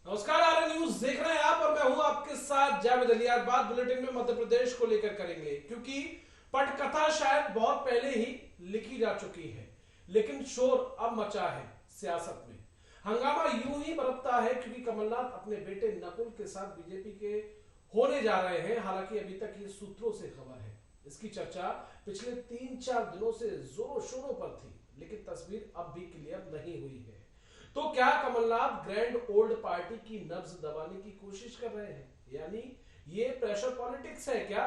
नमस्कार, आर्य न्यूज देख रहे हैं आप और मैं हूं आपके साथ जावेद अली। आज बात बुलेटिन में मध्य प्रदेश को लेकर करेंगे, क्योंकि पटकथा शायद बहुत पहले ही लिखी जा चुकी है, लेकिन शोर अब मचा है सियासत में। हंगामा यूं ही बरपता है क्योंकि कमलनाथ अपने बेटे नकुल के साथ बीजेपी के होने जा रहे हैं। हालांकि अभी तक ये सूत्रों से खबर है। इसकी चर्चा पिछले 3-4 दिनों से जोरों शोरों पर थी, लेकिन तस्वीर अब भी क्लियर नहीं हुई है। तो क्या कमलनाथ ग्रैंड ओल्ड पार्टी की नब्ज दबाने की कोशिश कर रहे हैं? यानी ये प्रेशर पॉलिटिक्स है क्या?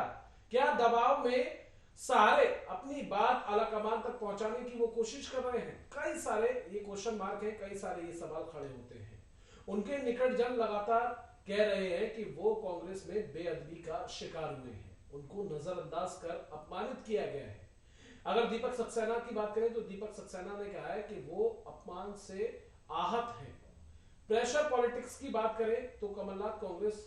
क्या दबाव में सहारे अपनी बात आलाकमान तक पहुंचाने की वो कोशिश कर रहे हैं? कई सारे ये क्वेश्चन मार्क हैं, कई सारे ये सवाल खड़े होते हैं। उनके निकट जन लगातार कह रहे हैं कि वो कांग्रेस में बेअदबी का शिकार हुए हैं, उनको नजरअंदाज कर अपमानित किया गया है। अगर दीपक सक्सेना की बात करें तो दीपक सक्सेना ने कहा है कि वो अपमान से आहत हैं। प्रेशर पॉलिटिक्स की बात करें तो कमलनाथ कांग्रेस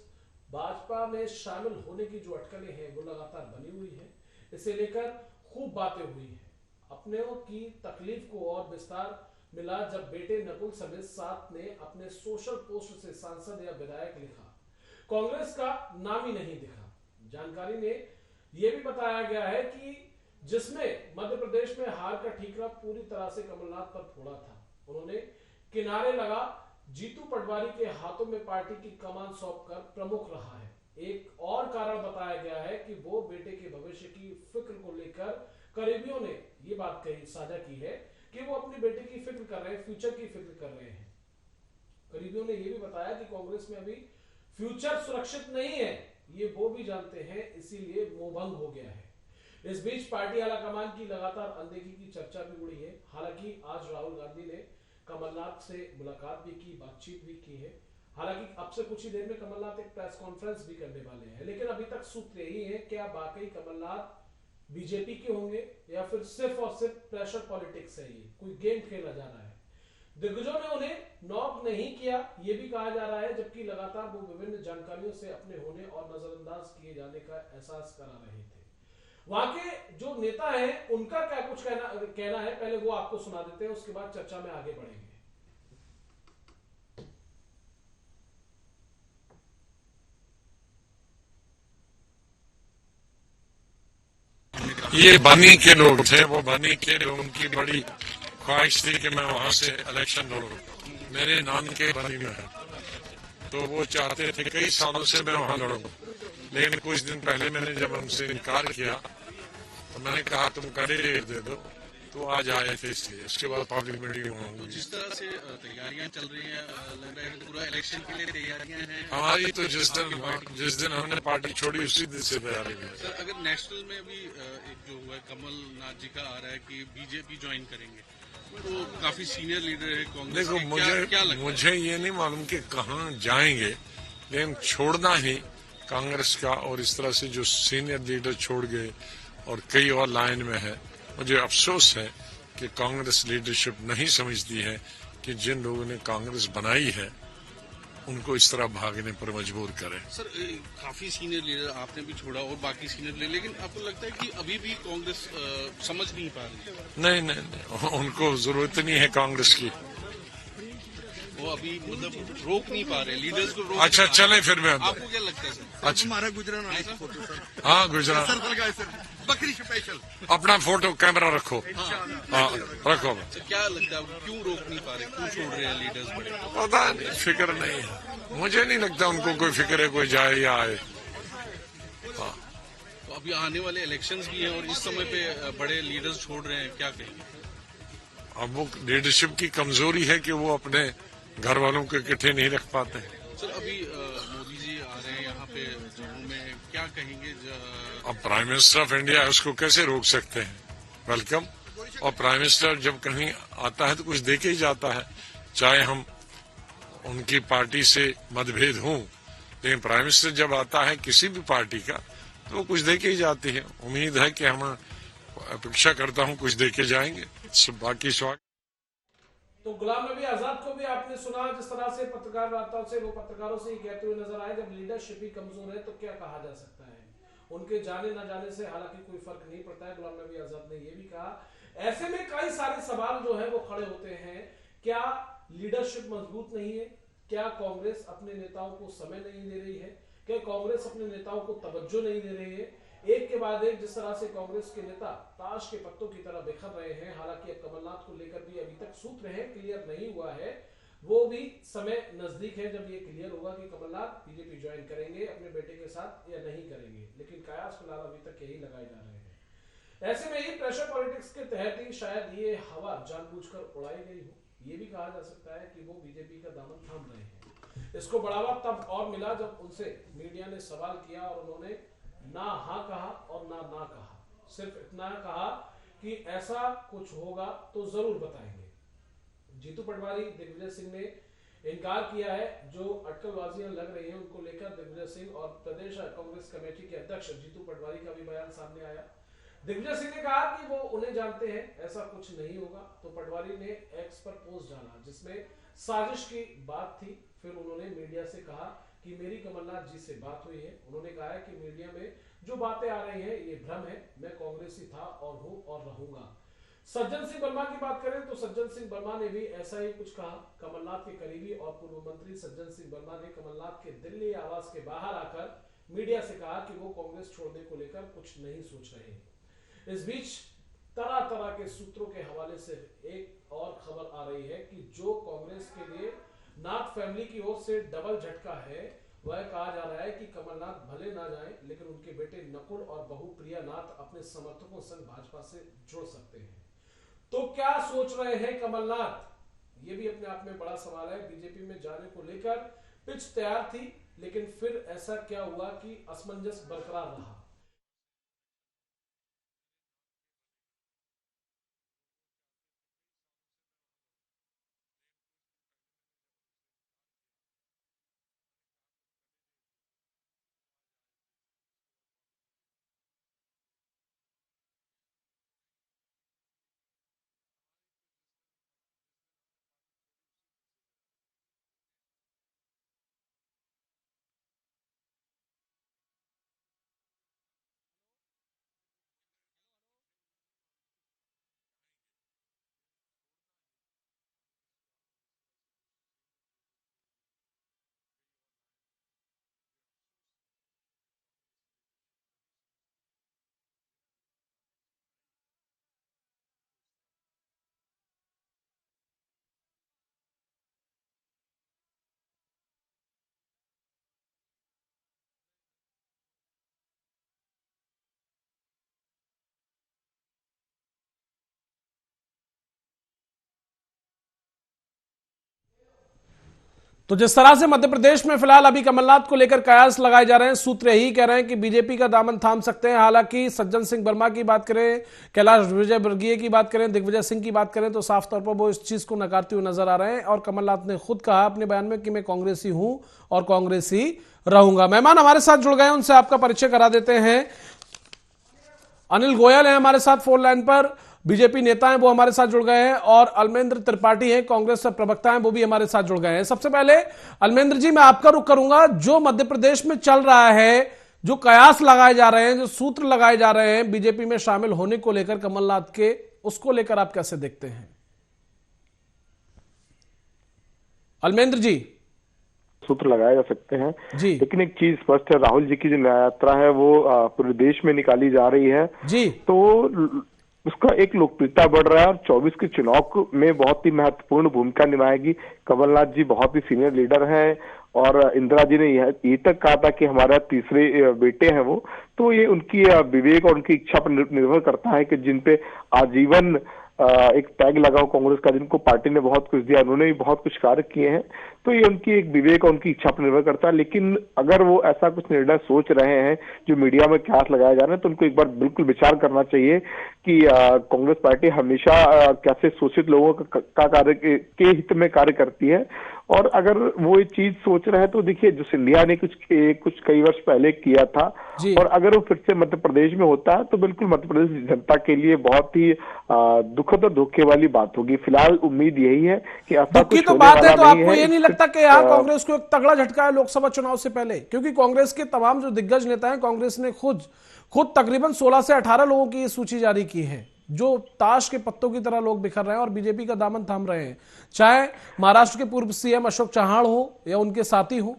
भाजपा में शामिल होने की जो अटकलें हैं वो लगातार बनी हुई है। इसे लेकर खूब बातें हुई हैं। अपने की तकलीफ को और विस्तार मिला जब बेटे नकुल समेत 7 ने अपने सोशल पोस्ट से सांसद या विधायक लिखा, कांग्रेस का नाम ही नहीं दिखा। जानकारी ने यह भी बताया गया है कि जिसमें मध्य प्रदेश में हार का ठीकरा पूरी तरह से कमलनाथ पर फोड़ा था, उन्होंने किनारे लगा जीतू पटवारी के हाथों में पार्टी की कमान सौंपकर प्रमुख रहा है। एक और कारण बताया गया है कि वो बेटे के भविष्य की फिक्र को लेकर करीबियों ने ये बात कही साझा की है कि वो अपने बेटे की फिक्र कर रहे हैं, फ्यूचर की फिक्र कर रहे हैं। करीबियों ने यह भी बताया कि कांग्रेस में अभी फ्यूचर सुरक्षित नहीं है, ये वो भी जानते हैं, इसीलिए मोहभंग हो गया है। इस बीच पार्टी आलाकमान की लगातार अनदेखी की चर्चा भी उड़ी है। हालांकि आज राहुल गांधी ने कमलनाथ से मुलाकात भी की, बातचीत भी की है। हालांकि अब से कुछ ही देर में कमलनाथ एक प्रेस कॉन्फ्रेंस भी करने वाले हैं, लेकिन अभी तक सूत्र यही है क्या वाकई कमलनाथ बीजेपी के होंगे या फिर सिर्फ और सिर्फ प्रेशर पॉलिटिक्स है, ये कोई गेम खेला जा रहा है। दिग्गजों ने उन्हें नॉक नहीं किया, यह भी कहा जा रहा है, जबकि लगातार वो विभिन्न जानकारियों से अपने होने और नजरअंदाज किए जाने का एहसास करा रहे थे। वहां के जो नेता हैं उनका क्या कुछ कहना है, पहले वो आपको सुना देते हैं, उसके बाद चर्चा में आगे बढ़ेंगे। ये बनी के लोग थे, वो बनी के लोगों की बड़ी ख्वाहिश थी कि मैं वहां से इलेक्शन लड़ूं। मेरे नाम के बनी में है, तो वो चाहते थे कई सालों से मैं वहां लड़ूं। लेकिन कुछ दिन पहले मैंने जब उनसे इनकार किया तो मैंने कहा तुम कैंडिडेट दे दो, तो आज आए थे इसलिए। उसके बाद पब्लिक मीटिंग तो जिस तरह से तैयारियां चल रही हैं, लग रहा है कि पूरा इलेक्शन के लिए तैयारियां हैं हमारी। तो जिस दिन हमने पार्टी छोड़ी उसी दिन से तैयारी है। सर, अगर नेशनल में भी एक जो हुआ है कमलनाथ जी का आ रहा है कि बीजेपी ज्वाइन करेंगे, तो काफी सीनियर लीडर है कांग्रेस देखो, के, क्या लगता मुझे ये नहीं मालूम कि कहाँ जाएंगे, लेकिन छोड़ना ही कांग्रेस का, और इस तरह से जो सीनियर लीडर छोड़ गए और कई और लाइन में है, मुझे अफसोस है कि कांग्रेस लीडरशिप नहीं समझती है कि जिन लोगों ने कांग्रेस बनाई है उनको इस तरह भागने पर मजबूर करें। सर, काफी सीनियर लीडर आपने भी छोड़ा और बाकी सीनियर लीडर, लेकिन आपको लगता है कि अभी भी कांग्रेस समझ नहीं पा रही? नहीं, उनको जरूरत नहीं है कांग्रेस की। वो अभी मतलब रोक नहीं पा रहे, लीडर्स को रोक अच्छा, चले फिर मैं। आपको क्या लगता है सर? अच्छा, हमारा गुजरात फोटो सर। हाँ, गुजरात सर्कल का है सर, बकरी स्पेशल। अपना फोटो कैमरा रखो। हाँ, रखो। तो क्या लगता है क्यों रोक नहीं पा रहे, क्यों छोड़ रहे हैं लीडर्स बड़े? पता नहीं, फिक्र नहीं है। मुझे नहीं लगता उनको कोई फिक्र है कोई जाए या आए। हाँ, तो अभी आने वाले इलेक्शंस भी हैं और इस समय पे बड़े लीडर्स छोड़ रहे हैं, क्या कहेंगे? अब वो लीडरशिप की कमजोरी है कि वो अपने घर वालों को इकट्ठे नहीं रख पाते। सर, अभी मोदी जी आ रहे हैं यहाँ पे जम्मू में, क्या कहेंगे? अब प्राइम मिनिस्टर ऑफ इंडिया है, उसको कैसे रोक सकते हैं? वेलकम। और प्राइम मिनिस्टर जब कहीं आता है तो कुछ दे के ही जाता है, चाहे हम उनकी पार्टी से मतभेद हों, लेकिन प्राइम मिनिस्टर जब आता है किसी भी पार्टी का तो वो कुछ दे के ही जाती है। उम्मीद है कि हम, अपेक्षा करता हूं कुछ दे के जाएंगे। बाकी स्वागत। तो गुलाम नबी आजाद को भी आपने सुना जिस तरह से पत्रकार वार्ताओं से वो पत्रकारों से ही कहते हुए नजर आए, जब लीडरशिप ही कमजोर है तो क्या कहा जा सकता है? उनके जाने न जाने से हालांकि कोई फर्क नहीं पड़ता है, गुलाम नबी आजाद ने यह भी कहा। ऐसे में कई सारे सवाल जो है वो खड़े होते हैं, क्या लीडरशिप मजबूत नहीं है? क्या कांग्रेस अपने नेताओं को समय नहीं दे रही है? क्या कांग्रेस अपने नेताओं को तवज्जो नहीं दे रही है? एक के बाद एक जिस तरह से कांग्रेस के नेता ताश के पत्तों की तरह बिखर रहे हैं, हालांकि अब कमलनाथ को लेकर भी अभी तक सूत्र है, क्लियर नहीं हुआ है, वो भी समय नजदीक है जब ये क्लियर होगा कि कमलनाथ बीजेपी ज्वाइन करेंगे अपने बेटे के साथ या नहीं करेंगे। लेकिन कयास फिलहाल अभी तक यही लगाए जा रहे हैं। ऐसे में ही प्रेशर पॉलिटिक्स के तहत ही शायद ये हवा जानबूझकर उड़ाई गई हो, ये भी कहा जा सकता है कि वो बीजेपी का दामन थाम रहे हैं। इसको बढ़ावा तब और मिला जब उनसे मीडिया ने सवाल किया और उन्होंने ना हाँ कहा और ना कहा, सिर्फ इतना कहा कि ऐसा कुछ होगा तो जरूर बताएंगे। जीतू पटवारी, दिग्विजय सिंह ने इनकार किया है। जो अटकलबाजियां लग रही हैं उनको लेकर दिग्विजय सिंह और प्रदेश कांग्रेस कमेटी के अध्यक्ष जीतू पटवारी का भी बयान सामने आया। दिग्विजय सिंह ने कहा कि वो उन्हें जानते हैं, ऐसा कुछ नहीं होगा। तो पटवारी ने एक्स पर पोस्ट डाला जिसमें साजिश की बात थी। फिर उन्होंने मीडिया से कहा कि मेरी कमलनाथ जी से बात हुई है। उन्होंने कहा है कि मीडिया में जो बातें आ रही हैं ये भ्रम है, मैं कांग्रेसी था और हूं और रहूंगा। सज्जन सिंह वर्मा की बात करें तो सज्जन सिंह वर्मा ने भी ऐसा ही कुछ कहा। कमलनाथ के करीबी और पूर्व मंत्री सज्जन सिंह वर्मा ने कमलनाथ के दिल्ली आवास के बाहर आकर मीडिया से कहा कि वो कांग्रेस छोड़ने को लेकर कुछ नहीं सोच रहे हैं। इस बीच तरह तरह के सूत्रों के हवाले से एक और खबर आ रही है कि जो कांग्रेस के लिए नाथ फैमिली की ओर से डबल झटका है, वह कहा जा रहा है कि कमलनाथ भले ना जाएं, लेकिन उनके बेटे नकुल और बहू प्रिया नाथ अपने समर्थकों संग भाजपा से जुड़ सकते हैं। तो क्या सोच रहे हैं कमलनाथ? ये भी अपने आप में बड़ा सवाल है। बीजेपी में जाने को लेकर पिच तैयार थी, लेकिन फिर ऐसा क्या हुआ कि असमंजस बरकरार रहा। तो जिस तरह से मध्य प्रदेश में फिलहाल अभी कमलनाथ को लेकर कयास लगाए जा रहे हैं, सूत्र यही कह रहे हैं कि बीजेपी का दामन थाम सकते हैं। हालांकि सज्जन सिंह वर्मा की बात करें, कैलाश विजयवर्गीय की बात करें, दिग्विजय सिंह की बात करें तो साफ तौर पर वो इस चीज को नकारते हुए नजर आ रहे हैं। और कमलनाथ ने खुद कहा अपने बयान में कि मैं कांग्रेसी हूं और कांग्रेसी रहूंगा। मेहमान हमारे साथ जुड़ गए हैं, उनसे आपका परिचय करा देते हैं। अनिल गोयल है हमारे साथ फोन लाइन पर, बीजेपी नेता हैं, वो हमारे साथ जुड़ गए हैं। और अलमेंद्र त्रिपाठी हैं, कांग्रेस प्रवक्ता हैं, वो भी हमारे साथ जुड़ गए हैं। सबसे पहले अलमेंद्र जी, मैं आपका रुख करूंगा। जो मध्य प्रदेश में चल रहा है, जो कयास लगाए जा रहे हैं, जो सूत्र लगाए जा रहे हैं बीजेपी में शामिल होने को लेकर कमलनाथ के, उसको लेकर आप कैसे देखते हैं अलमेंद्र जी? सूत्र लगाए जा सकते हैं जी, लेकिन एक चीज स्पष्ट है, राहुल जी की जो न्याय यात्रा है वो पूरे देश में निकाली जा रही है जी, तो उसका एक लोकप्रियता बढ़ रहा है और 24 के चुनाव में बहुत ही महत्वपूर्ण भूमिका निभाएगी। कमलनाथ जी बहुत ही सीनियर लीडर हैं और इंदिरा जी ने ये तक कहा था कि हमारा तीसरे बेटे हैं वो, तो ये उनकी विवेक और उनकी इच्छा पर निर्भर करता है कि जिन पे आजीवन एक टैग लगा हो कांग्रेस का, जिनको पार्टी ने बहुत कुछ दिया, उन्होंने भी बहुत कुछ कार्य किए हैं, तो ये उनकी एक विवेक और उनकी इच्छा पर निर्भर करता है। लेकिन अगर वो ऐसा कुछ निर्णय सोच रहे हैं जो मीडिया में कयास लगाए जा रहे हैं, तो उनको एक बार बिल्कुल विचार करना चाहिए कि कांग्रेस पार्टी हमेशा कैसे शोषित लोगों का कार्य के हित में कार्य करती है। और अगर वो ये चीज सोच रहे हैं तो देखिए, जो सिंधिया ने कुछ कई वर्ष पहले किया था, और अगर वो फिर से मध्य प्रदेश में होता है तो बिल्कुल मध्य प्रदेश जनता के लिए बहुत ही दुखद और धोखे वाली बात होगी। फिलहाल उम्मीद यही है कि ऐसा कुछ तो बात है। तो आपको ये नहीं लगता कि यहाँ कांग्रेस को एक तगड़ा झटका है लोकसभा चुनाव से पहले? क्योंकि कांग्रेस के तमाम जो दिग्गज नेता हैं, कांग्रेस ने खुद तकरीबन 16 से 18 लोगों की सूची जारी की है जो ताश के पत्तों की तरह लोग बिखर रहे हैं और बीजेपी का दामन थाम रहे हैं, चाहे महाराष्ट्र के पूर्व सीएम अशोक चव्हाण हो या उनके साथी हो।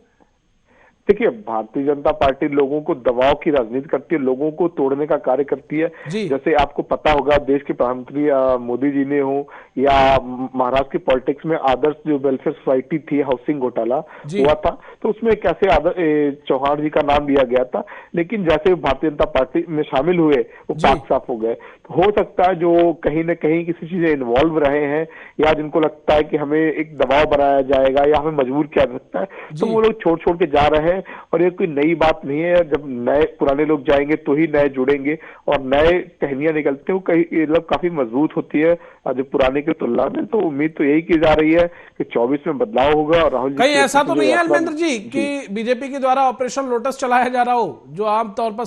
देखिए, भारतीय जनता पार्टी लोगों को दबाव की राजनीति करती है, लोगों को तोड़ने का कार्य करती है। जैसे आपको पता होगा, देश के प्रधानमंत्री मोदी जी ने हो या महाराष्ट्र की पॉलिटिक्स में आदर्श जो वेलफेयर सोसाइटी थी, हाउसिंग घोटाला हुआ था, तो उसमें कैसे चौहान जी का नाम लिया गया था, लेकिन जैसे भारतीय जनता पार्टी में शामिल हुए वो पाक साफ हो गए। तो हो सकता है जो कहीं न कहीं किसी चीज में इन्वॉल्व रहे हैं या जिनको लगता है कि हमें एक दबाव बनाया जाएगा या हमें मजबूर किया जा सकता है, तो वो लोग छोड़ छोड़ के जा रहे हैं। और ये कोई नई बात नहीं है, जब नए पुराने लोग जाएंगे तो ही नए जुड़ेंगे और नए टहनियां निकलते हैं, कहीं मतलब काफी मजबूत होती है जो पुराने की तुलना में। तो उम्मीद तो यही की जा रही है कि 24 में बदलाव होगा। और राहुल जी, कहीं ऐसा तो नहीं है अलमेंद्र जी कि बीजेपी के द्वारा ऑपरेशन लोटस चलाया जा रहा हो, जो आमतौर पर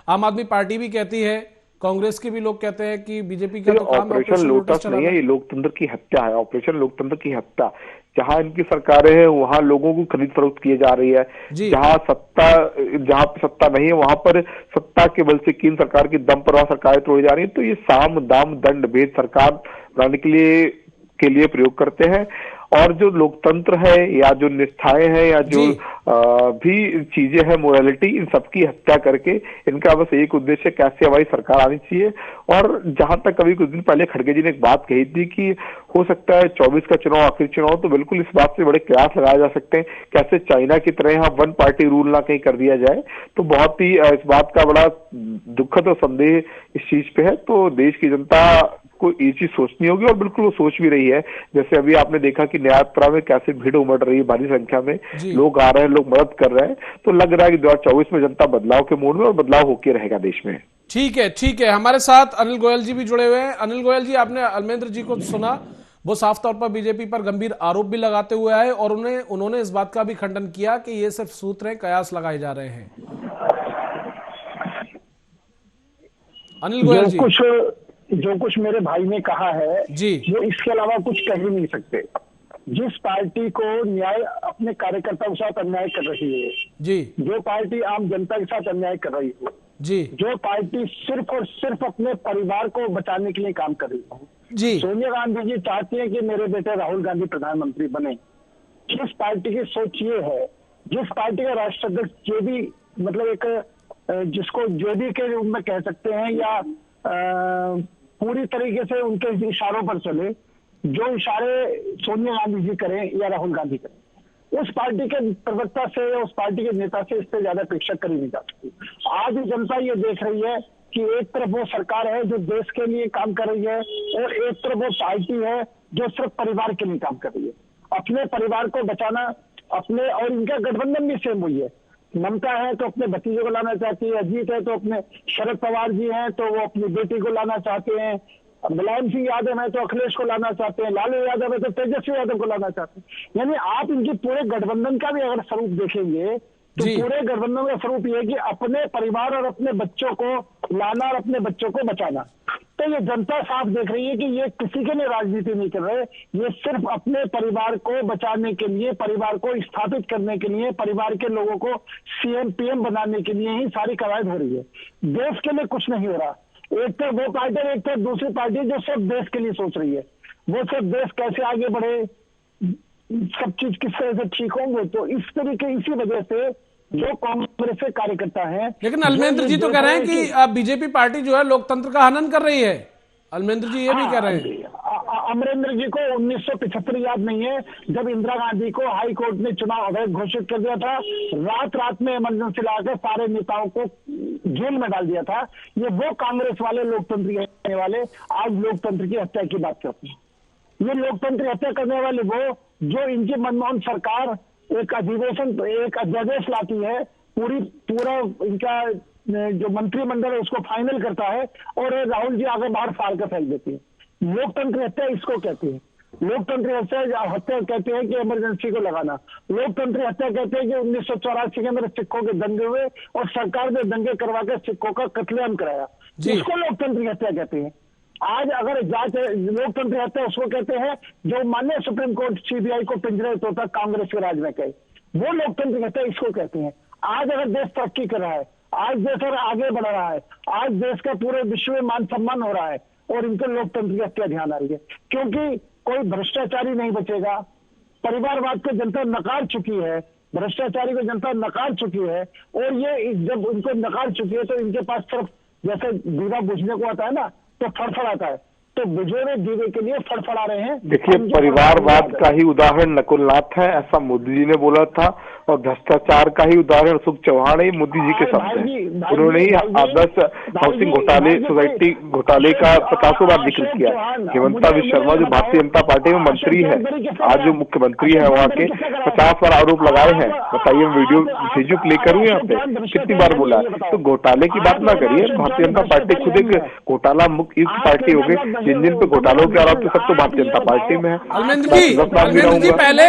आम आदमी पार्टी भी कहती है, कांग्रेस के भी लोग कहते हैं कि बीजेपी का तो काम ऑपरेशन लोटस नहीं है, ये लोकतंत्र की हत्या है, ऑपरेशन लोकतंत्र की हत्या। जहां इनकी सरकारें हैं वहां लोगों को खरीद फरोख्त की जा रही है, जहां सत्ता नहीं है वहां पर सत्ता के बल से केंद्र सरकार की दम पर वहां सरकारें तोड़ी जा रही है। तो ये साम दाम दंड भेद सरकार बनाने के लिए प्रयोग करते हैं। और जो लोकतंत्र है या जो निष्ठाएं हैं या जो भी चीजें हैं, मोरालिटी, इन सबकी हत्या करके इनका बस एक उद्देश्य, कैसे हमारी सरकार आनी चाहिए। और जहां तक अभी कुछ दिन पहले खड़गे जी ने एक बात कही थी कि हो सकता है 24 का चुनाव आखिरी चुनाव, तो बिल्कुल इस बात से बड़े कयास लगाए जा सकते हैं, कैसे चाइना की तरह यहाँ वन पार्टी रूल ना कहीं कर दिया जाए। तो बहुत ही इस बात का बड़ा दुखद और संदेह इस चीज पे है। तो देश की जनता को ये चीज सोचनी होगी और बिल्कुल वो सोच भी रही है। जैसे अभी आपने देखा कि न्यायपुरा में कैसे भीड़ उमड़ रही है, भारी संख्या में लोग आ रहे हैं, लोग मदद कर रहे हैं। तो लग रहा है कि 2024 में जनता बदलाव के मूड में और बदलाव होके रहेगा देश में। ठीक है। हमारे साथ अनिल गोयल जी भी जुड़े हुए हैं। अनिल गोयल जी, आपने अलमेंद्र जी को सुना, वो साफ तौर पर बीजेपी पर गंभीर आरोप भी लगाते हुए आए और उन्होंने इस बात का भी खंडन किया कि ये सिर्फ सूत्र हैं, कयास लगाए जा रहे हैं। अनिल गोयल जी, जो कुछ मेरे भाई ने कहा है जी, वो इसके अलावा कुछ कह ही नहीं सकते। जिस पार्टी को न्याय अपने कार्यकर्ताओं के साथ अन्याय कर रही है जी, जो पार्टी आम जनता के साथ अन्याय कर रही हो जी, जो पार्टी सिर्फ और सिर्फ अपने परिवार को बचाने के लिए काम कर रही हो जी, सोनिया गांधी जी चाहती है कि मेरे बेटे राहुल गांधी प्रधानमंत्री बने। जिस पार्टी की सोच ये है, जिस पार्टी का राष्ट्राध्यक्ष जो भी मतलब एक जिसको जो भी के रूप में कह सकते हैं या पूरी तरीके से उनके इशारों पर चले, जो इशारे सोनिया गांधी जी करें या राहुल गांधी करें, उस पार्टी के प्रवक्ता से या उस पार्टी के नेता से इससे ज्यादा अपेक्षा करी नहीं जा सकती। आज जनता ये देख रही है कि एक तरफ वो सरकार है जो देश के लिए काम कर रही है और एक तरफ वो पार्टी है जो सिर्फ परिवार के लिए काम कर रही है। अपने परिवार को बचाना, अपने, और इनका गठबंधन भी सेम हुई है। ममता है तो अपने भतीजे को लाना चाहती है, अजीत है तो अपने, शरद पवार जी हैं तो वो अपनी बेटी को लाना चाहते हैं, मुलायम सिंह यादव है तो अखिलेश को लाना चाहते हैं, लालू यादव है तो तेजस्वी यादव को लाना चाहते हैं। यानी आप इनके पूरे गठबंधन का भी अगर स्वरूप देखेंगे तो पूरे गठबंधन का स्वरूप ये है कि अपने परिवार और अपने बच्चों को लाना और अपने बच्चों को बचाना। तो ये जनता साफ देख रही है कि ये किसी के लिए राजनीति नहीं कर रहे, ये सिर्फ अपने परिवार को बचाने के लिए, परिवार को स्थापित करने के लिए, परिवार के लोगों को सीएम पीएम बनाने के लिए ही सारी कवायद हो रही है। देश के लिए कुछ नहीं हो रहा। एक तो वो पार्टी, एक तो दूसरी पार्टी जो सिर्फ देश के लिए सोच रही है, वो सिर्फ देश कैसे आगे बढ़े, सब चीज किस तरह से ठीक होंगे। तो इस तरीके, इसी वजह से जो कांग्रेस के कार्यकर्ता हैं, लेकिन अलमेंद्र जी तो कह रहे हैं कि अब बीजेपी पार्टी जो है लोकतंत्र का हनन कर रही है। अलमेंद्र जी ये भी कह रहे हैं। अमरेंद्र जी को 1975 याद नहीं है जब इंदिरा गांधी को हाई कोर्ट ने चुनाव अवैध घोषित कर दिया था, रात में इमरजेंसी लाकर सारे नेताओं को जेल में डाल दिया था। ये वो कांग्रेस वाले लोकतंत्र करने वाले आज लोकतंत्र की हत्या की बात करते हैं। ये लोकतंत्र हत्या करने वाले वो जो इनकी मनमोहन सरकार एक अधिवेशन, एक अध्यादेश लाती है, पूरा इनका जो मंत्रिमंडल है उसको फाइनल करता है और राहुल जी आगे बाहर फाड़ कर फेंक देती है। लोकतंत्र हत्या इसको कहते हैं। लोकतंत्र हत्या कहते हैं कि इमरजेंसी को लगाना। लोकतंत्र हत्या कहते हैं कि 1984 के अंदर सिखों के दंगे हुए और सरकार ने दंगे करवा कर सिखों का कत्लेआम कराया, इसको लोकतंत्र हत्या कहते हैं। आज अगर जांच लोकतंत्र हत्या उसको कहते हैं जो माननीय सुप्रीम कोर्ट सीबीआई को पिंजरे में तोड़ा कांग्रेस के राज में कहे, वो लोकतंत्र हत्या इसको कहते हैं। आज अगर देश तरक्की कर रहा है, आज देश और आगे बढ़ रहा है, आज देश का पूरे विश्व में मान सम्मान हो रहा है और इनके लोकतंत्र की हत्या ध्यान आ रही है, क्योंकि कोई भ्रष्टाचारी नहीं बचेगा। परिवारवाद को जनता नकार चुकी है, भ्रष्टाचारी को जनता नकार चुकी है, और ये जब उनको नकार चुकी है तो इनके पास सिर्फ जैसे दीवा बुझने को आता है ना, तो फड़फड़ आता है, तो बुझे हुए दीवे के लिए फड़फड़ा रहे हैं। देखिए, परिवारवाद का ही उदाहरण नकुलनाथ है, ऐसा मोदी जी ने बोला था, और भ्रष्टाचार का ही उदाहरण अशोक चौहान है, मोदी जी के शब्द हैं। उन्होंने ही आदर्श हाउसिंग घोटाले, सोसाइटी घोटाले का 50 बार जिक्र किया। हेमंता विश्व शर्मा जो भारतीय जनता पार्टी में मंत्री है, आज जो मुख्यमंत्री है वहाँ के, 50 बार आरोप लगाए हैं। बताइए, वीडियो भेजू, प्ले करूँ यहाँ पे, कितनी बार बोला है। तो घोटाले की बात ना करिए, भारतीय जनता पार्टी खुद एक घोटाला मुक्त पार्टी हो गई। जिन पे घोटालों के आरोप सब तो भारतीय जनता पार्टी में है। अल्मेंद्र जी पहले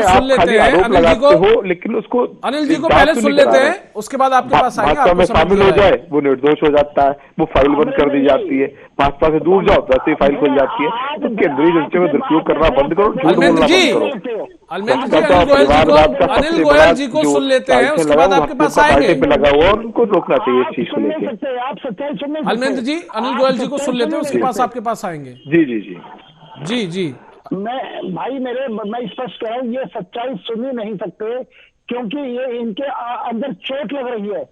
सुन लेते हैं अनिल जी को, हो, लेकिन उसको अनिल जी को पहले सुन लेते हैं, उसके बाद आपके पास आएंगे। भाजपा में शामिल हो जाए वो निर्दोष हो जाता है, वो फाइल बंद कर दी जाती है। भाजपा से दूर जाओ तो ऐसे ही फाइल खुल जाती है। तो केंद्रीय एजेंसियों में दुरुपयोग करना बंद करो, झूठ बोलना बंद करो। अनिल गोयल जी को सुन लेते हैं, उसके बाद आपके पास आएंगे। लगा हुआ, उनको रोकना चाहिए इस चीज को लेकर। आप सच्चाई सुनने, अल्मेंद्र जी अनिल गोयल जी को सुन लेते हैं, उसके पास आपके पास आएंगे। जी जी जी जी जी मैं भाई मैं स्पष्ट कह रहा हूँ, ये सच्चाई सुन ही नहीं सकते, क्योंकि ये इनके अंदर चोट लग रही है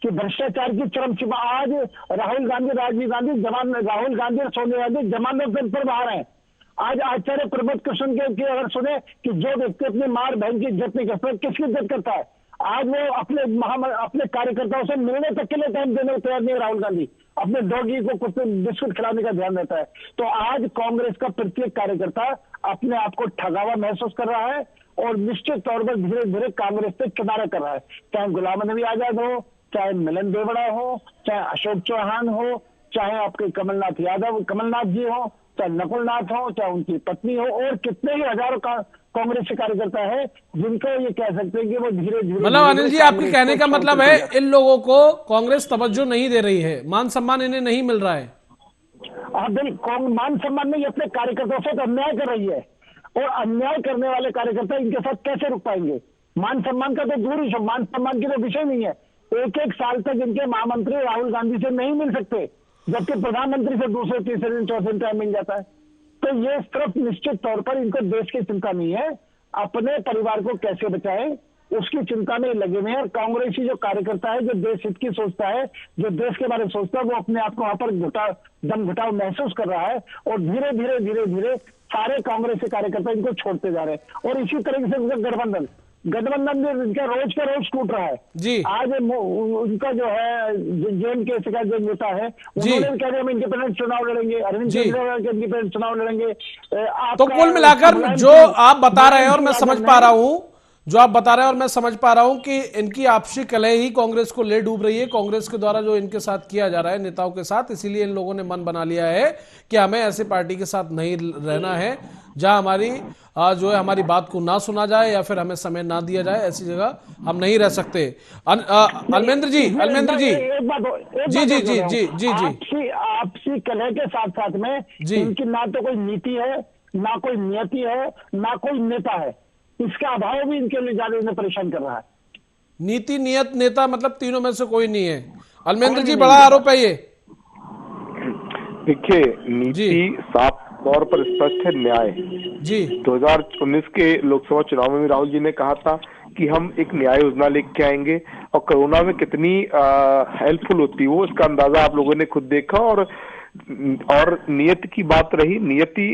कि भ्रष्टाचार की चरम सीमा। आज राहुल गांधी, राजीव गांधी, राहुल गांधी और सोनिया गांधी जमानत पर बाहर हैं। आज आचार्य प्रमोद कृष्ण के अगर सुने कि जो व्यक्ति अपनी माँ बहन की इज्जत नहीं करता, किसकी इज्जत करता है? आज वो अपने कार्यकर्ताओं से मिलने तक के लिए टाइम देने को तैयार नहीं है। राहुल गांधी अपने डॉगी को कुछ बिस्कुट खिलाने का ध्यान देता है। तो आज कांग्रेस का प्रत्येक कार्यकर्ता अपने आप को ठगा महसूस कर रहा है और निश्चित तौर पर धीरे धीरे कांग्रेस से किनारा कर रहा है। चाहे गुलाम नबी आजाद हो, चाहे मिलन देवड़ा हो, चाहे अशोक चौहान हो, चाहे आपके कमलनाथ जी हो, चाहे नकुलनाथ हो, चाहे उनकी पत्नी हो, और कितने ही हजारों कांग्रेस के कार्यकर्ता है जिनको ये कह सकते हैं कि वो धीरे धीरे। मतलब अनिल जी, आपके कहने का मतलब है इन लोगों को कांग्रेस तवज्जो नहीं दे रही है, मान सम्मान इन्हें नहीं मिल रहा है। बिल्कुल, मान सम्मान नहीं, अपने कार्यकर्ताओं से तो अन्याय कर रही है, और अन्याय करने वाले कार्यकर्ता इनके साथ कैसे रुक पाएंगे? मान सम्मान का तो दूर ही, मान सम्मान की तो विषय नहीं है। एक साल तक इनके महामंत्री राहुल गांधी से नहीं मिल सकते, जबकि प्रधानमंत्री से दूसरे तीसरे दिन चौथे दिन टाइम मिल जाता है। तो ये सिर्फ निश्चित तौर पर इनको देश की चिंता नहीं है, अपने परिवार को कैसे बचाएं उसकी चिंता में लगे हुए हैं। और कांग्रेसी जो कार्यकर्ता है, जो देश हित की सोचता है, जो देश के बारे में सोचता है, वो अपने आप को वहां पर दम घुटाव महसूस कर रहा है, और धीरे धीरे सारे कांग्रेस के कार्यकर्ता इनको छोड़ते जा रहे हैं। और इसी तरीके से उनका गठबंधन भी इनका रोज का रोज टूट रहा है जी। आज उनका जो है JNK का जो नेता है, उन्होंने कह दिया हम इंडिपेंडेंट चुनाव लड़ेंगे, अरविंद केजरीवाल के इंडिपेंडेंट चुनाव लड़ेंगे। तो कुल मिलाकर जो आप बता रहे हैं और मैं समझ पा रहा हूं, कि इनकी आपसी कलह ही कांग्रेस को ले डूब रही है, कांग्रेस के द्वारा जो इनके साथ किया जा रहा है नेताओं के साथ। इसीलिए इन लोगों ने मन बना लिया है कि हमें ऐसे पार्टी के साथ नहीं रहना है जहां हमारी जो है हमारी बात को ना सुना जाए या फिर हमें समय ना दिया जाए। ऐसी जगह हम नहीं रह सकते। अल्मेंद्र जी आपसी कलह के साथ में इनकी ना तो कोई नीति है, ना कोई नियति है, ना कोई नेता है। इसका अभाव भी इनके लिए ज्यादा इन्हें परेशान कर रहा है। नीति, नियत, नेता मतलब तीनों में से कोई नहीं है। अल्मेंद्र जी, बड़ा आरोप है ये। देखिए, नीति साफ तौर पर स्पष्ट है, न्याय जी। 2019 के लोकसभा चुनाव में भी राहुल जी ने कहा था कि हम एक न्याय योजना लेके आएंगे, और कोरोना में कितनी हेल्पफुल होती वो इसका अंदाजा आप लोगों ने खुद देखा। और नियति की बात रही, नियति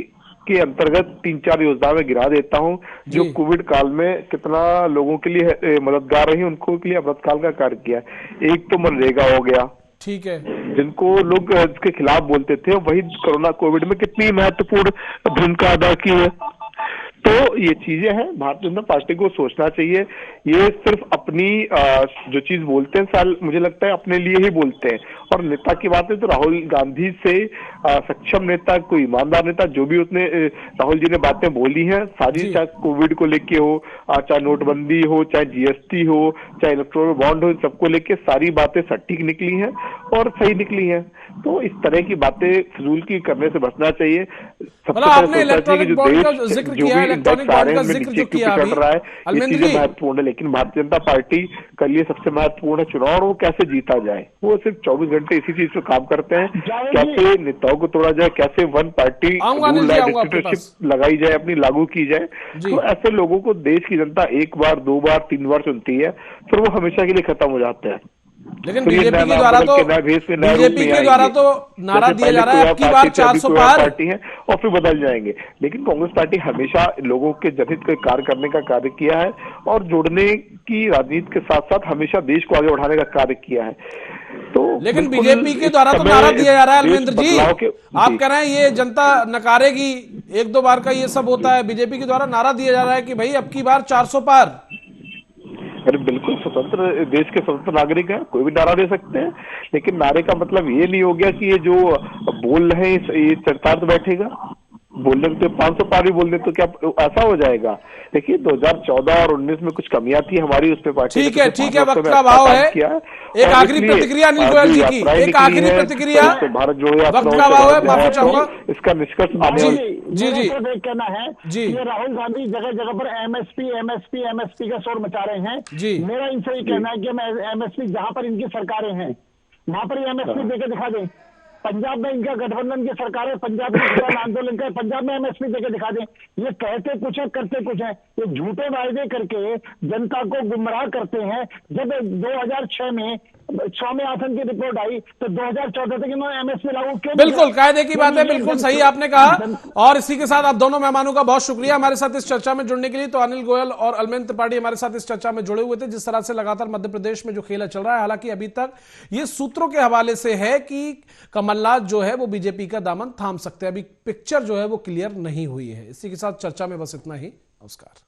के अंतर्गत 3-4 योजना में गिरा देता हूं जो कोविड काल में कितना लोगों के लिए मददगार रही, उनको के लिए अमृतकाल का कार्य किया। एक तो मनरेगा हो गया, ठीक है, जिनको लोग इसके खिलाफ बोलते थे, वही कोरोना कोविड में कितनी महत्वपूर्ण भूमिका अदा की है। तो ये चीजें हैं, भारतीय जनता पार्टी को सोचना चाहिए। ये सिर्फ अपनी जो चीज बोलते हैं साल, मुझे लगता है अपने लिए ही बोलते हैं। और नेता की बात है तो राहुल गांधी से सक्षम नेता, कोई ईमानदार नेता, जो भी उसने राहुल जी ने बातें बोली हैं सारी, चाहे कोविड को लेके हो, चाहे नोटबंदी हो, चाहे GST हो, चाहे इलेक्टोरल बॉन्ड हो, सबको लेके सारी बातें सटीक निकली हैं और सही निकली हैं। तो इस तरह की बातें फिजूल की करने से बचना चाहिए। सबसे मतलब आपने पहले सोचना चाहिए कि इलेक्ट्रॉनिक बॉन्ड का जिक्र किया, इलेक्ट्रॉनिक बॉन्ड का जिक्र जो किया अभी, रहा है, ये अलमेंद्र चीजें जी, महत्वपूर्ण है। लेकिन भारतीय जनता पार्टी के लिए सबसे महत्वपूर्ण है चुनाव, और वो कैसे जीता जाए। वो सिर्फ 24 घंटे इसी चीज पे काम करते हैं, कैसे नेताओं को तोड़ा जाए, कैसे वन पार्टी डिक्टेटरशिप लगाई जाए, अपनी लागू की जाए। तो ऐसे लोगों को देश की जनता 1 बार 2 बार 3 बार चुनती है, फिर वो हमेशा के लिए खत्म हो जाते हैं। लेकिन बीजेपी के द्वारा तो नारा दिया जा रहा है अब की बार 400 पार पार्टी है और फिर बदल जाएंगे। लेकिन कांग्रेस पार्टी हमेशा लोगों के जनहित के कार्य करने का कार्य किया है और जोड़ने की राजनीति के साथ साथ हमेशा देश को आगे बढ़ाने का कार्य किया है। तो लेकिन बीजेपी के द्वारा तो नारा दिया जा रहा है अलमेंद्र जी, आप कह रहे हैं ये जनता नकारेगी, 1-2 बार का ये सब होता है। बीजेपी के द्वारा नारा दिया जा रहा है कि भाई अब की बार 400 पार। अरे बिल्कुल, स्वतंत्र देश के स्वतंत्र नागरिक हैं, कोई भी नारा दे सकते हैं, लेकिन नारे का मतलब ये नहीं हो गया कि ये जो बोल रहे हैं ये चरितार्थ बैठेगा। बोलने तो 500 पार भी बोल दे तो क्या ऐसा हो जाएगा। देखिए 2014 और 19 में कुछ कमियां थी हमारी, उस पे पार्टी ठीक है, वक्त का अभाव है। एक आखिरी प्रतिक्रिया अनिल गोयल जी की, एक आखिरी प्रतिक्रिया, भारत जोड़ो यात्रा, वक्त का अभाव है, माफी चाहूंगा। इसका निष्कर्ष जी कहना है जी, ये राहुल गांधी जगह जगह पर एमएसपी का शोर मचा रहे हैं जी। मेरा इनसे ये कहना है कि एमएसपी जहां पर इनकी सरकारें हैं वहां पर एमएसपी देके दिखा दें। पंजाब में इनका गठबंधन की सरकार है, पंजाब में किसान आंदोलन का, पंजाब में एमएसपी देके दिखा दें। ये कहते कुछ है करते कुछ है, ये झूठे वायदे करके जनता को गुमराह करते हैं। जब 2006 में स्वामी आसन की रिपोर्ट आई तो 2014 तक इन्होंने एमएसपी लागू किया। बिल्कुल कायदे की बात है, बिल्कुल सही आपने कहा। और इसी के साथ आप दोनों मेहमानों का बहुत शुक्रिया हमारे साथ इस चर्चा में जुड़ने के लिए। तो अनिल गोयल और अलमेंद्र त्रिपाठी हमारे साथ इस चर्चा में जुड़े हुए थे। जिस तरह से लगातार मध्य प्रदेश में जो खेल चल रहा है, हालांकि अभी तक ये सूत्रों के हवाले से है कि कमलनाथ जो है वो बीजेपी का दामन थाम सकते हैं, अभी पिक्चर जो है वो क्लियर नहीं हुई है। इसी के साथ चर्चा में बस इतना ही। नमस्कार।